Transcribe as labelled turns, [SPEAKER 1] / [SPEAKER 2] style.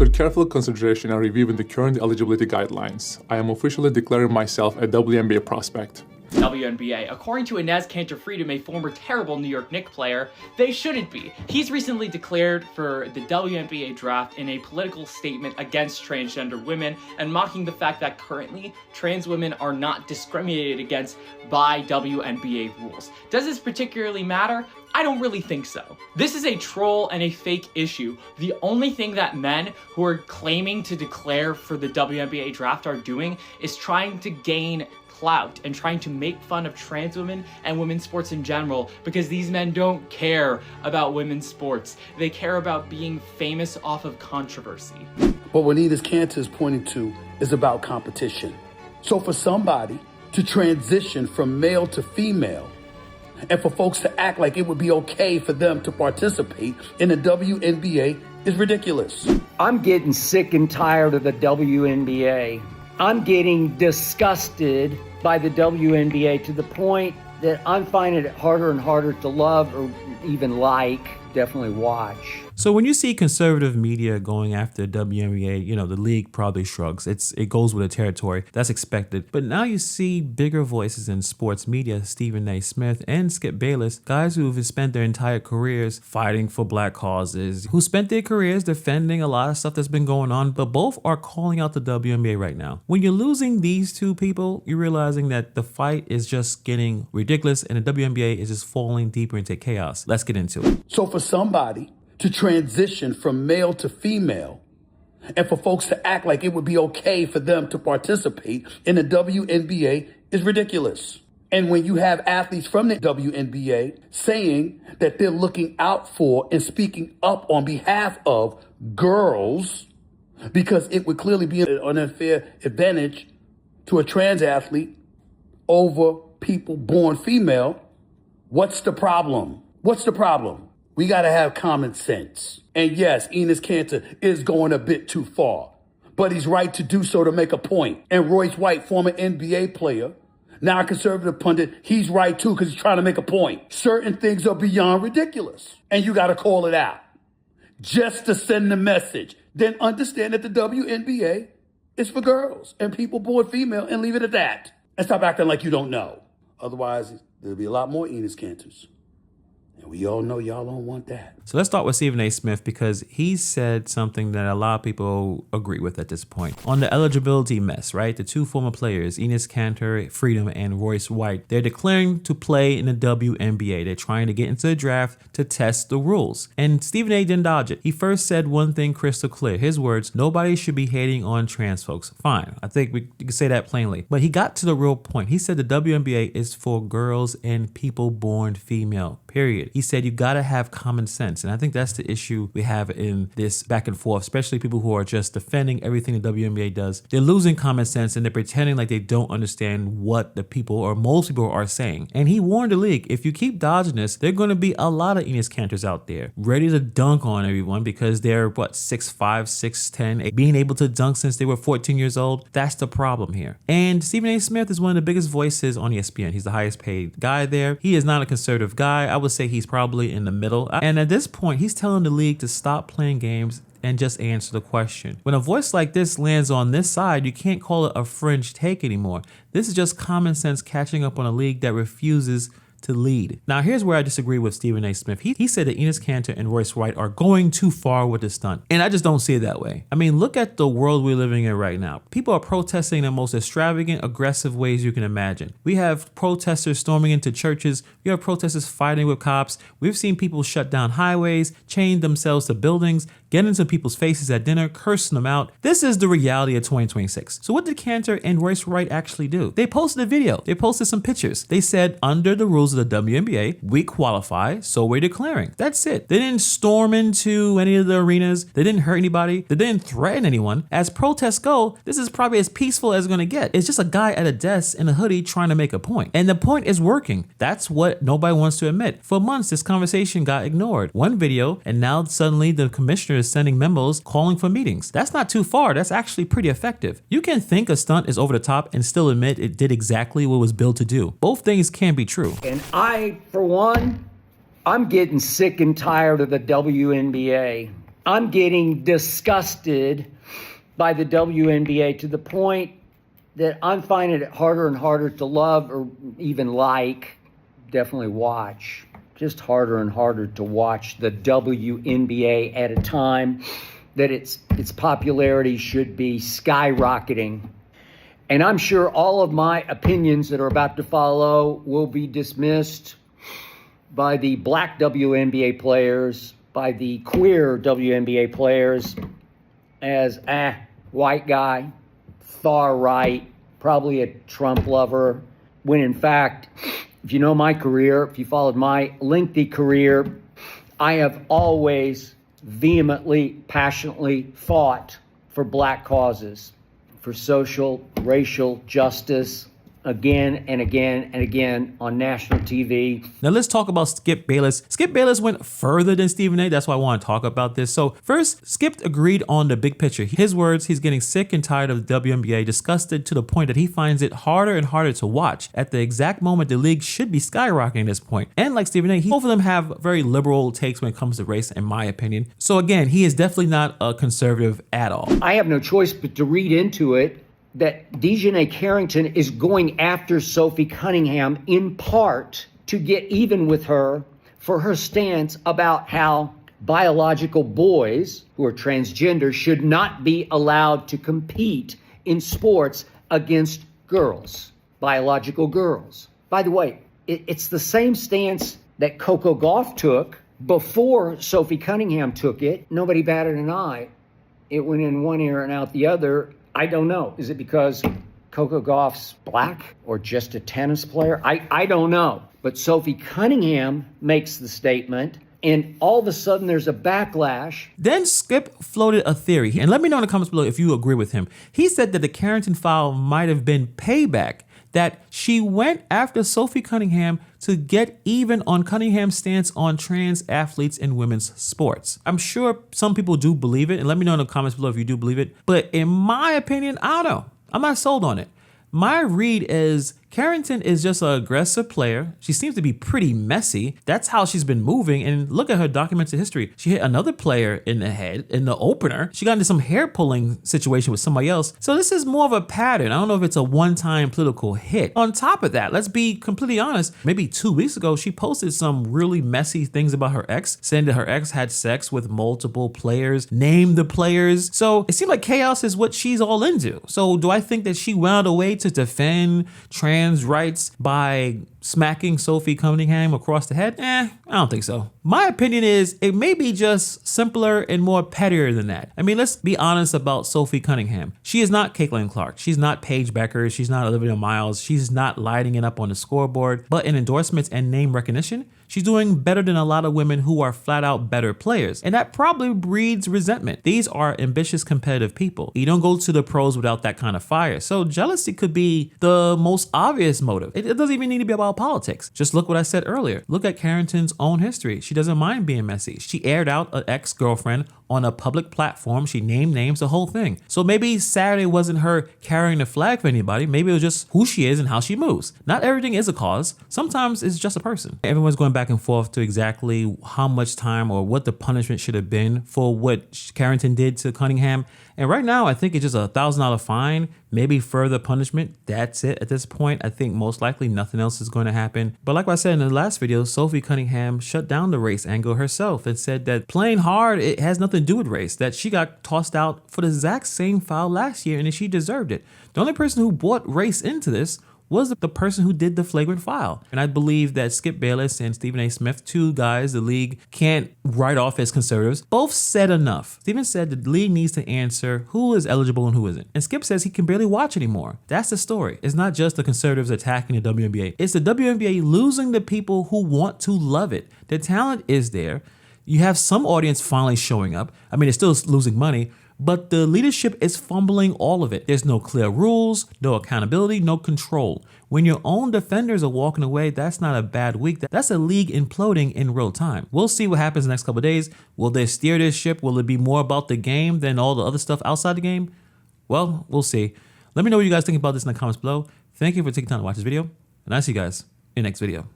[SPEAKER 1] After careful consideration and reviewing the current eligibility guidelines, I am officially declaring myself a WNBA prospect.
[SPEAKER 2] WNBA. According to Enes Kanter, a former terrible New York Knicks player, they shouldn't be. He's recently declared for the WNBA Draft in a political statement against transgender women and mocking the fact that currently trans women are not discriminated against by WNBA rules. Does this particularly matter? I don't really think so. This is a troll and a fake issue. The only thing that men who are claiming to declare for the WNBA Draft are doing is trying to gain clout and trying to make fun of trans women and women's sports in general, because these men don't care about women's sports. They care about being famous off of controversy.
[SPEAKER 3] But what Enes Kanter is pointing to is about competition. So for somebody to transition from male to female, and for folks to act like it would be okay for them to participate in the WNBA is ridiculous.
[SPEAKER 4] I'm getting sick and tired of the WNBA. I'm getting disgusted by the WNBA to the point that I'm finding it harder and harder to love or even like, definitely watch.
[SPEAKER 5] So when you see conservative media going after WNBA, you know, the league probably shrugs. It goes with the territory. That's expected. But now you see bigger voices in sports media, Stephen A. Smith and Skip Bayless, guys who've spent their entire careers fighting for black causes, who spent their careers defending a lot of stuff that's been going on, but both are calling out the WNBA right now. When you're losing these two people, you're realizing that the fight is just getting ridiculous and the WNBA is just falling deeper into chaos. Let's get into it.
[SPEAKER 3] So for somebody to transition from male to female, and for folks to act like it would be okay for them to participate in the WNBA is ridiculous. And when you have athletes from the WNBA saying that they're looking out for and speaking up on behalf of girls, because it would clearly be an unfair advantage to a trans athlete over people born female, what's the problem? What's the problem? We got to have common sense. And yes, Enes Kanter is going a bit too far, but he's right to do so to make a point. And Royce White, former NBA player, now a conservative pundit, he's right too because he's trying to make a point. Certain things are beyond ridiculous, and you got to call it out just to send the message. Then understand that the WNBA is for girls and people born female, and leave it at that. And stop acting like you don't know. Otherwise, there'll be a lot more Enes Kanters. And we all know y'all don't want that.
[SPEAKER 5] So let's start with Stephen A. Smith, because he said something that a lot of people agree with at this point. On the eligibility mess, right? The two former players, Enes Kanter, Freedom, and Royce White, they're declaring to play in the WNBA. They're trying to get into the draft to test the rules. And Stephen A. didn't dodge it. He first said one thing crystal clear. His words, nobody should be hating on trans folks. Fine. I think you can say that plainly. But he got to the real point. He said the WNBA is for girls and people born female, period. He said you gotta have common sense. And I think that's the issue we have in this back and forth, especially people who are just defending everything the WNBA does. They're losing common sense and they're pretending like they don't understand what the people or most people are saying. And he warned the league, if you keep dodging this, there are gonna be a lot of Enes Kanters out there ready to dunk on everyone because they're 6'5", 6'10", being able to dunk since they were 14 years old. That's the problem here. And Stephen A. Smith is one of the biggest voices on ESPN. He's the highest paid guy there. He is not a conservative guy. I would say he's probably in the middle. And at this point, he's telling the league to stop playing games and just answer the question. When a voice like this lands on this side, you can't call it a fringe take anymore. This is just common sense catching up on a league that refuses to lead. Now, here's where I disagree with Stephen A. Smith. He said that Enes Kanter and Royce White are going too far with the stunt. And I just don't see it that way. I mean, look at the world we're living in right now. People are protesting in the most extravagant, aggressive ways you can imagine. We have protesters storming into churches. We have protesters fighting with cops. We've seen people shut down highways, chain themselves to buildings, get into people's faces at dinner, cursing them out. This is the reality of 2026. So what did Kanter and Royce White actually do? They posted a video. They posted some pictures. They said, under the rules of the WNBA, we qualify, so we're declaring. That's it. They didn't storm into any of the arenas. They didn't hurt anybody. They didn't threaten anyone. As protests go, this is probably as peaceful as it's gonna get. It's just a guy at a desk in a hoodie trying to make a point. And the point is working. That's what nobody wants to admit. For months, this conversation got ignored. One video, and now suddenly the commissioner is sending memos calling for meetings. That's not too far. That's actually pretty effective. You can think a stunt is over the top and still admit it did exactly what it was built to do. Both things can be true.
[SPEAKER 4] And I, for one, I'm getting sick and tired of the WNBA. I'm getting disgusted by the WNBA to the point that I'm finding it harder and harder to love or even like, definitely watch. Just harder and harder to watch the WNBA at a time that its popularity should be skyrocketing. And I'm sure all of my opinions that are about to follow will be dismissed by the black WNBA players, by the queer WNBA players as, white guy, far right, probably a Trump lover, when in fact, if you know my career, if you followed my lengthy career, I have always vehemently, passionately fought for black causes, for social, racial justice, again and again and again on national TV.
[SPEAKER 5] Now let's talk about Skip Bayless. Skip Bayless went further than Stephen A. That's why I want to talk about this. So first, Skip agreed on the big picture. His words, he's getting sick and tired of the WNBA, disgusted to the point that he finds it harder and harder to watch. At the exact moment the league should be skyrocketing at this point. And like Stephen A., both of them have very liberal takes when it comes to race, in my opinion. So again, he is definitely not a conservative at all.
[SPEAKER 4] I have no choice but to read into it that Dejanay Carrington is going after Sophie Cunningham in part to get even with her for her stance about how biological boys who are transgender should not be allowed to compete in sports against girls, biological girls. By the way, it's the same stance that Coco Gauff took before Sophie Cunningham took it. Nobody batted an eye. It went in one ear and out the other. I don't know. Is it because Coco Gauff's black or just a tennis player? I don't know. But Sophie Cunningham makes the statement, and all of a sudden there's a backlash.
[SPEAKER 5] Then Skip floated a theory, and let me know in the comments below if you agree with him. He said that the Carrington file might have been payback, that she went after Sophie Cunningham to get even on Cunningham's stance on trans athletes in women's sports. I'm sure some people do believe it, and let me know in the comments below if you do believe it. But in my opinion, I don't know. I'm not sold on it. My read is Carrington is just an aggressive player. She seems to be pretty messy. That's how she's been moving. And look at her documented history. She hit another player in the head in the opener. She got into some hair pulling situation with somebody else. So this is more of a pattern. I don't know if it's a one-time political hit. On top of that, let's be completely honest. Maybe 2 weeks ago, she posted some really messy things about her ex, saying that her ex had sex with multiple players, named the players. So it seemed like chaos is what she's all into. So do I think that she went out of the way to defend trans rights by smacking Sophie Cunningham across the head? I don't think so. My opinion is it may be just simpler and more pettier than that. I mean, let's be honest about Sophie Cunningham. She is not Caitlin Clark. She's not Paige Becker. She's not Olivia Miles. She's not lighting it up on the scoreboard. But in endorsements and name recognition, she's doing better than a lot of women who are flat out better players. And that probably breeds resentment. These are ambitious, competitive people. You don't go to the pros without that kind of fire. So jealousy could be the most obvious motive. It doesn't even need to be about politics. Just look what I said earlier. Look at Carrington's own history. She doesn't mind being messy. She aired out an ex-girlfriend on a public platform. She named names, the whole thing. So maybe Saturday wasn't her carrying the flag for anybody. Maybe it was just who she is and how she moves. Not everything is a cause. Sometimes it's just a person. Everyone's going back and forth to exactly how much time or what the punishment should have been for what Carrington did to Cunningham. And right now, I think it's just a $1,000 fine, maybe further punishment. That's it at this point. I think most likely nothing else is going to happen. But like I said in the last video, Sophie Cunningham shut down the race angle herself and said that playing hard, it has nothing to do with race, that she got tossed out for the exact same foul last year and that she deserved it. The only person who brought race into this was the person who did the flagrant foul. And I believe that Skip Bayless and Stephen A. Smith, two guys the league can't write off as conservatives, both said enough. Stephen said the league needs to answer who is eligible and who isn't. And Skip says he can barely watch anymore. That's the story. It's not just the conservatives attacking the WNBA. It's the WNBA losing the people who want to love it. The talent is there. You have some audience finally showing up. I mean, it's still losing money, but the leadership is fumbling all of it. There's no clear rules, no accountability, no control. When your own defenders are walking away, that's not a bad week. That's a league imploding in real time. We'll see what happens the next couple of days. Will they steer this ship? Will it be more about the game than all the other stuff outside the game? Well, we'll see. Let me know what you guys think about this in the comments below. Thank you for taking time to watch this video, and I'll see you guys in the next video.